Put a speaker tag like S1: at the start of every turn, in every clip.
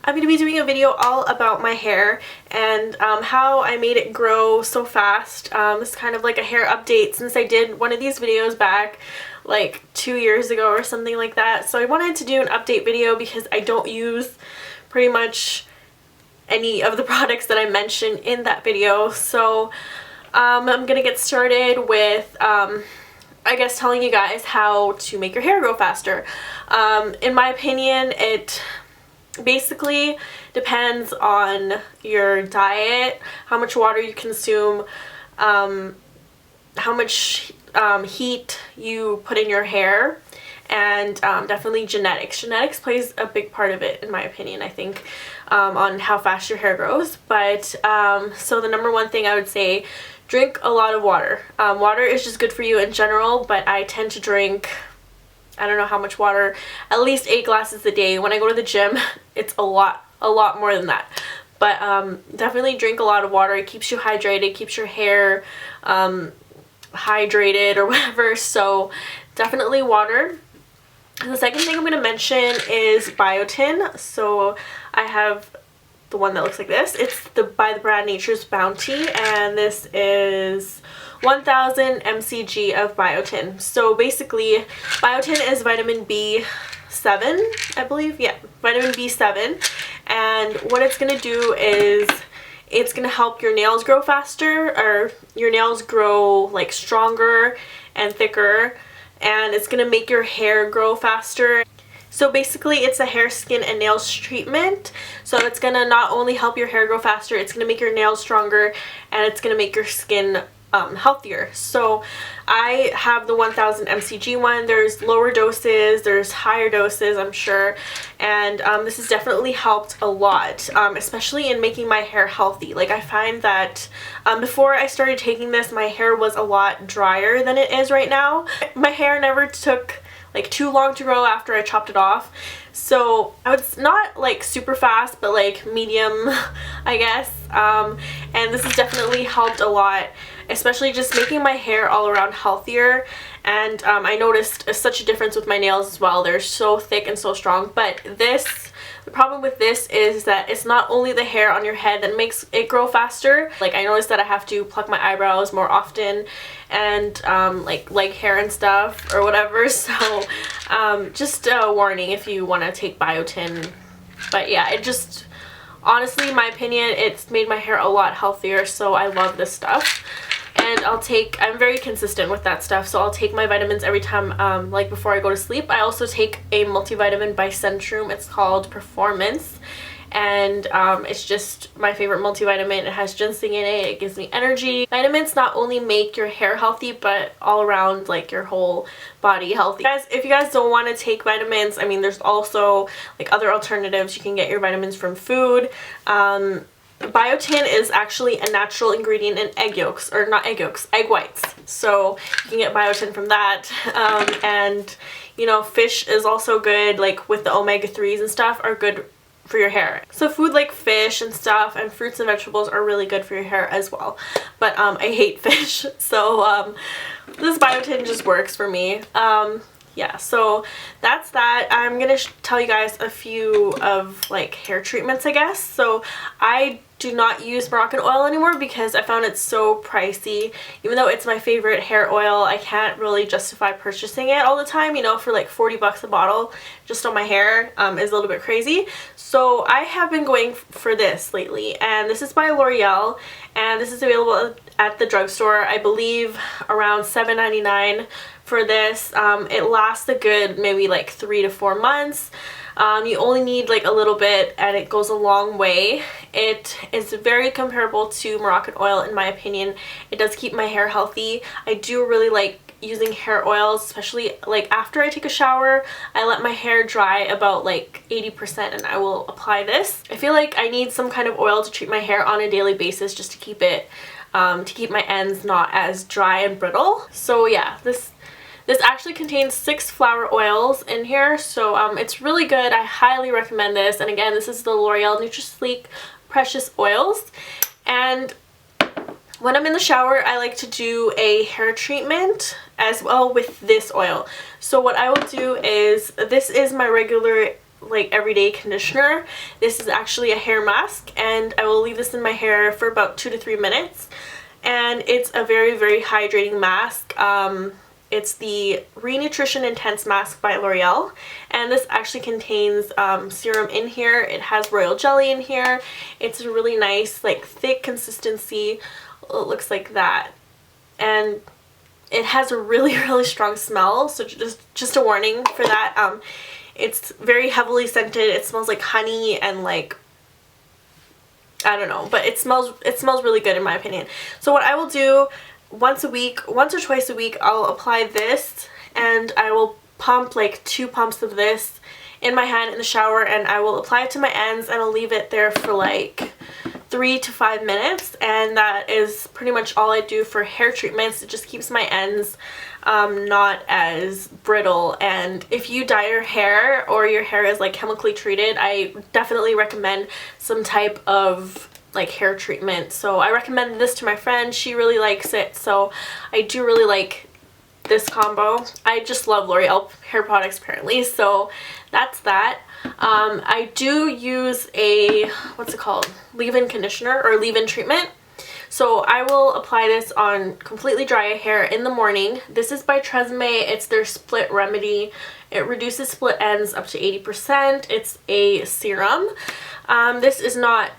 S1: I'm going to be doing a video all about my hair and how I made it grow so fast. It's kind of like a hair update since I did one of these videos back like 2 years ago or something like that. So I wanted to do an update video because I don't use pretty much any of the products that I mentioned in that video. So I'm going to get started with I guess telling you guys how to make your hair grow faster. In my opinion, it basically depends on your diet, how much water you consume, how much heat you put in your hair, and definitely genetics. Genetics plays a big part of it, in my opinion, I think, on how fast your hair grows. But so the number one thing I would say, drink a lot of water. Water is just good for you in general, but I tend to drink, I don't know how much water, at least 8 glasses a day. When I go to the gym, it's a lot more than that. But definitely drink a lot of water. It keeps you hydrated, keeps your hair hydrated or whatever. So definitely water. And the second thing I'm going to mention is Biotin. So I have the one that looks like this. It's by the brand Nature's Bounty, and this is 1000 mcg of Biotin. So basically, Biotin is vitamin B7, I believe. Yeah, vitamin B7. And what it's going to do is it's going to help your nails grow faster, or your nails grow like stronger and thicker, and it's going to make your hair grow faster. So basically it's a hair, skin, and nails treatment. So it's going to not only help your hair grow faster, it's going to make your nails stronger, and it's going to make your skin healthier. So I have the 1000 mcg one. There's lower doses, there's higher doses, I'm sure, and this has definitely helped a lot, especially in making my hair healthy. Like, I find that before I started taking this, my hair was a lot drier than it is right now. My hair never took like too long to grow after I chopped it off. So it's not like super fast, but like medium, I guess. And this has definitely helped a lot, especially just making my hair all around healthier. And I noticed such a difference with my nails as well. They're so thick and so strong. But the problem with this is that it's not only the hair on your head that makes it grow faster. Like, I noticed that I have to pluck my eyebrows more often, and like leg hair and stuff or whatever. So just a warning if you want to take Biotin. But yeah, it just, honestly, in my opinion, it's made my hair a lot healthier. So I love this stuff. And I'm very consistent with that stuff, so I'll take my vitamins every time, like before I go to sleep. I also take a multivitamin by Centrum. It's called Performance, and it's just my favorite multivitamin. It has ginseng in it. It gives me energy. Vitamins not only make your hair healthy, but all around, like, your whole body healthy. Guys, if you guys don't want to take vitamins, I mean, there's also like other alternatives. You can get your vitamins from food. Biotin is actually a natural ingredient in egg yolks, or not egg yolks, egg whites. So you can get biotin from that. And you know, fish is also good, like with the omega-3s and stuff, are good for your hair. So food like fish and stuff, and fruits and vegetables are really good for your hair as well. But I hate fish, so this Biotin just works for me. Yeah, so that's that. I'm gonna tell you guys a few of like hair treatments, I guess. So I do not use Moroccan oil anymore because I found it so pricey. Even though it's my favorite hair oil, I can't really justify purchasing it all the time, you know, for like 40 bucks a bottle just on my hair is a little bit crazy. So I have been going for this lately, and this is by L'Oreal, and this is available at the drugstore, I believe around $7.99 for this. It lasts a good maybe like 3 to 4 months. You only need like a little bit, and it goes a long way. It is very comparable to Moroccan oil in my opinion. It does keep my hair healthy. I do really like using hair oils, especially like after I take a shower. I let my hair dry about like 80% and I will apply this. I feel like I need some kind of oil to treat my hair on a daily basis just to keep it, to keep my ends not as dry and brittle. So yeah, this actually contains 6 flower oils in here, so it's really good. I highly recommend this. And again, this is the L'Oreal Nutri-Sleek Precious Oils. And when I'm in the shower, I like to do a hair treatment as well with this oil. So what I will do is, this is my regular like everyday conditioner. This is actually a hair mask, and I will leave this in my hair for about 2 to 3 minutes, and it's a very, very hydrating mask. It's the Re-Nutrition Intense Mask by L'Oreal, and this actually contains serum in here. It has royal jelly in here. It's a really nice, like, thick consistency. It looks like that, and it has a really, really strong smell, so just a warning for that. It's very heavily scented. It smells like honey and, like, I don't know, but it smells really good in my opinion. So what I will do once or twice a week, I'll apply this, and I will pump like 2 pumps of this in my hand in the shower, and I will apply it to my ends, and I'll leave it there for like 3 to 5 minutes, and that is pretty much all I do for hair treatments. It just keeps my ends not as brittle. And if you dye your hair or your hair is like chemically treated, I definitely recommend some type of like hair treatment. So I recommend this to my friend. She really likes it, so I do really like this combo. I just love L'Oreal hair products apparently, so that's that. I do use a, what's it called, leave-in conditioner or leave-in treatment. So I will apply this on completely dry hair in the morning. This is by Tresemme. It's their split remedy. It reduces split ends up to 80%. It's a serum. This is not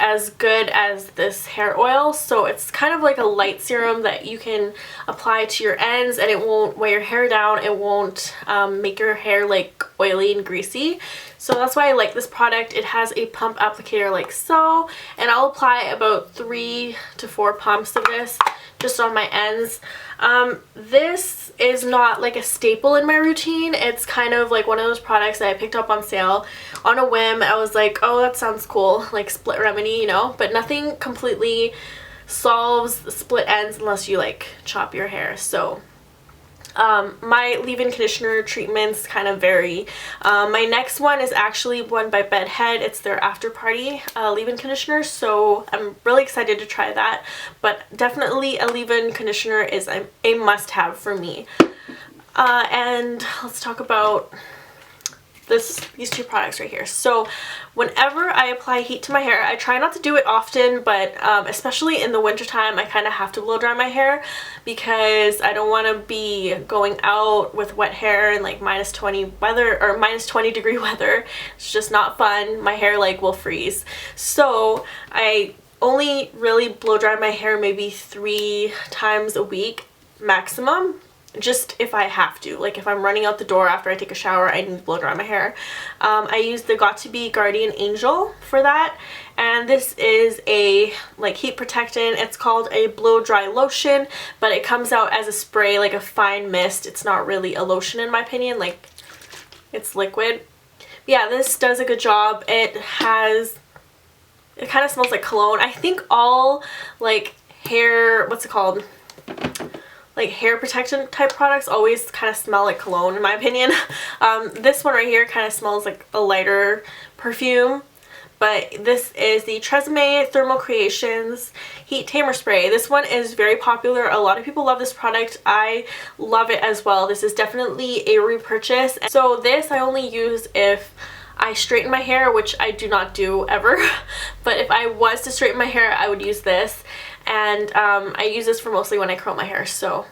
S1: as good as this hair oil, so it's kind of like a light serum that you can apply to your ends, and it won't weigh your hair down. It won't make your hair like oily and greasy. So that's why I like this product. It has a pump applicator like so, and I'll apply about 3 to 4 pumps of this just on my ends. This is not like a staple in my routine. It's kind of like one of those products that I picked up on sale on a whim. I was like, oh, that sounds cool, like split remedy, you know, but nothing completely solves split ends unless you like chop your hair. So my leave-in conditioner treatments kind of vary. My next one is actually one by Bedhead. It's their After Party leave-in conditioner, so I'm really excited to try that. But definitely a leave-in conditioner is a must-have for me. And let's talk about these 2 products right here. So whenever I apply heat to my hair, I try not to do it often, but especially in the wintertime, I kind of have to blow dry my hair because I don't want to be going out with wet hair in like -20 weather or -20-degree weather. It's just not fun. My hair like will freeze. So I only really blow dry my hair maybe 3 times a week maximum. Just if I have to, like if I'm running out the door after I take a shower, I need to blow dry my hair. I use the Got2b Guardian Angel for that, and this is a like heat protectant. It's called a blow dry lotion, but it comes out as a spray, like a fine mist. It's not really a lotion in my opinion, like it's liquid. Yeah, this does a good job. It kind of smells like cologne. I think all like hair, what's it called, like hair protection type products always kind of smell like cologne in my opinion. This one right here kind of smells like a lighter perfume, but this is the Tresemme Thermal Creations Heat Tamer Spray. This one is very popular. A lot of people love this product. I love it as well. This is definitely a repurchase. So this I only use if I straighten my hair, which I do not do ever, but if I was to straighten my hair, I would use this. And I use this for mostly when I curl my hair, so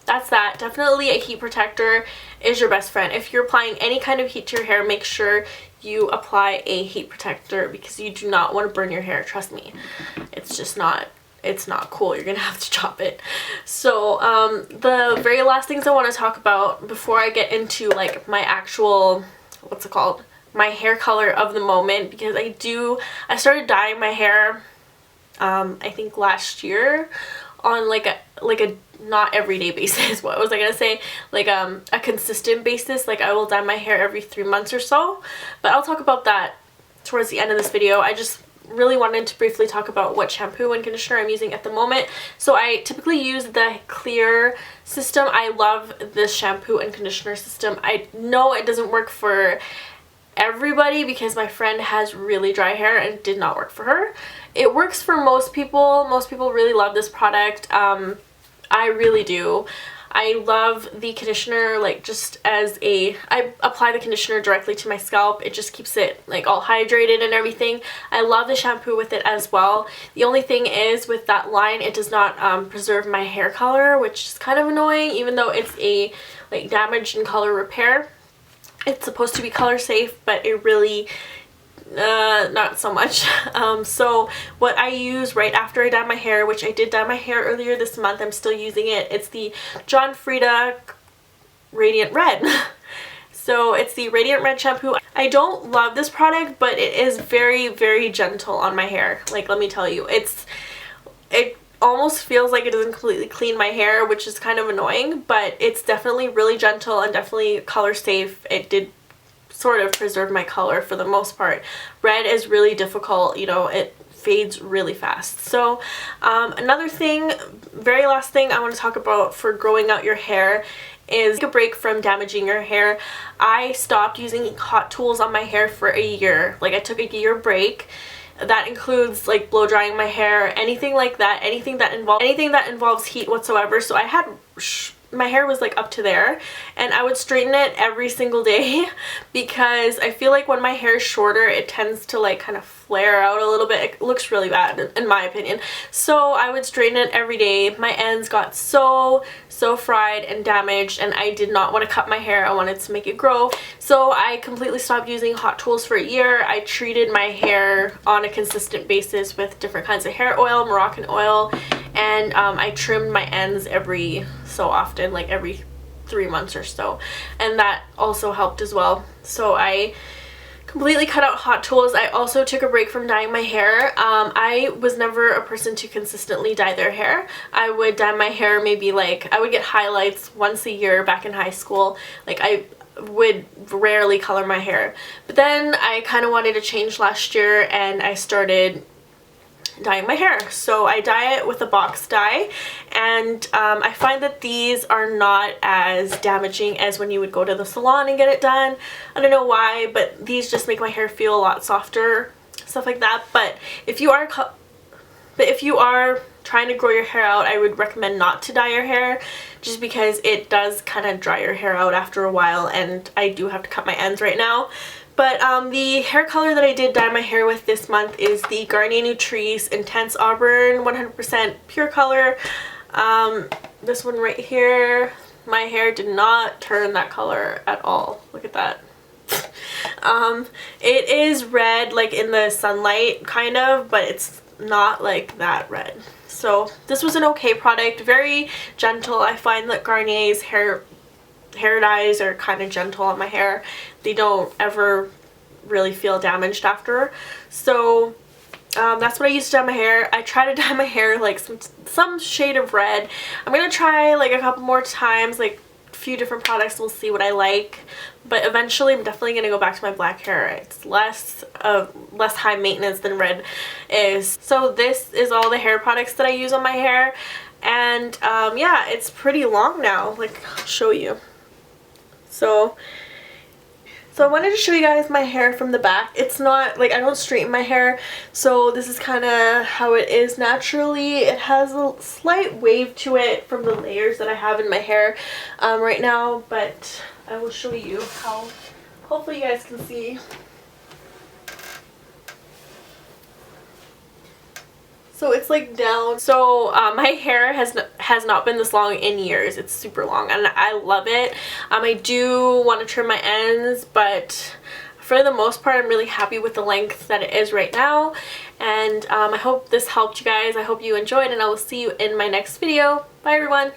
S1: that's that. Definitely a heat protector is your best friend. If you're applying any kind of heat to your hair, make sure you apply a heat protector because you do not want to burn your hair, trust me. It's just not, it's not cool. You're gonna have to chop it. So the very last things I want to talk about before I get into like my actual, what's it called, my hair color of the moment, because I started dyeing my hair I think last year on like a not everyday basis. What was I gonna say, like a consistent basis. Like I will dye my hair every 3 months or so, but I'll talk about that towards the end of this video. I just really wanted to briefly talk about what shampoo and conditioner I'm using at the moment. So I typically use the clear system. I love this shampoo and conditioner system. I know it doesn't work for everybody because my friend has really dry hair and it did not work for her. It works for most people. Most people really love this product. I really do. I love the conditioner, like just as I apply the conditioner directly to my scalp. It just keeps it like all hydrated and everything. I love the shampoo with it as well. The only thing is with that line, it does not preserve my hair color, which is kind of annoying, even though it's a like damage and color repair. It's supposed to be color safe, but it really not so much. So what I use right after I dye my hair, which I did dye my hair earlier this month, I'm still using it. It's the John Frieda Radiant Red. So it's the Radiant Red shampoo. I don't love this product, but it is very, very gentle on my hair. Like, let me tell you, it almost feels like it doesn't completely clean my hair, which is kind of annoying, but it's definitely really gentle and definitely color safe. It did sort of preserve my color for the most part. Red is really difficult, you know, it fades really fast. So another thing, very last thing I want to talk about for growing out your hair is take a break from damaging your hair. I stopped using hot tools on my hair for a year. Like, I took a year break. That includes like blow drying my hair, anything like that, anything that involves heat whatsoever. So I had my hair was like up to there, and I would straighten it every single day because I feel like when my hair is shorter, it tends to like kind of flare out a little bit. It looks really bad in my opinion. So I would straighten it every day. My ends got so fried and damaged, and I did not want to cut my hair. I wanted to make it grow. So I completely stopped using hot tools for a year. I treated my hair on a consistent basis with different kinds of hair oil, Moroccan oil, and I trimmed my ends every so often, like every 3 months or so, and that also helped as well. So I completely cut out hot tools. I also took a break from dyeing my hair. I was never a person to consistently dye their hair. I would dye my hair maybe like, I would get highlights once a year back in high school. Like, I would rarely color my hair. But then I kind of wanted to change last year, and I started dyeing my hair. So I dye it with a box dye, and I find that these are not as damaging as when you would go to the salon and get it done. I don't know why, but these just make my hair feel a lot softer, stuff like that. But if you are trying to grow your hair out, I would recommend not to dye your hair, just because it does kind of dry your hair out after a while, and I do have to cut my ends right now. But the hair color that I did dye my hair with this month is the Garnier Nutrice Intense Auburn 100% pure color. This one right here, my hair did not turn that color at all. Look at that. It is red, like in the sunlight kind of, but it's not like that red. So this was an okay product, very gentle. I find that Garnier's hair dyes are kind of gentle on my hair. They don't ever really feel damaged after. So that's what I used to dye my hair. I try to dye my hair like some shade of red. I'm gonna try like a couple more times, like a few different products. We'll see what I like, but eventually I'm definitely gonna go back to my black hair. It's less high maintenance than red is. So this is all the hair products that I use on my hair, and yeah, it's pretty long now. Like, I'll show you. So I wanted to show you guys my hair from the back. It's not, like, I don't straighten my hair, so this is kind of how it is naturally. It has a slight wave to it from the layers that I have in my hair right now, but I will show you how, hopefully you guys can see. So it's like down. So my hair has not been this long in years. It's super long and I love it. I do want to trim my ends, but for the most part I'm really happy with the length that it is right now. And I hope this helped you guys. I hope you enjoyed, and I will see you in my next video. Bye everyone.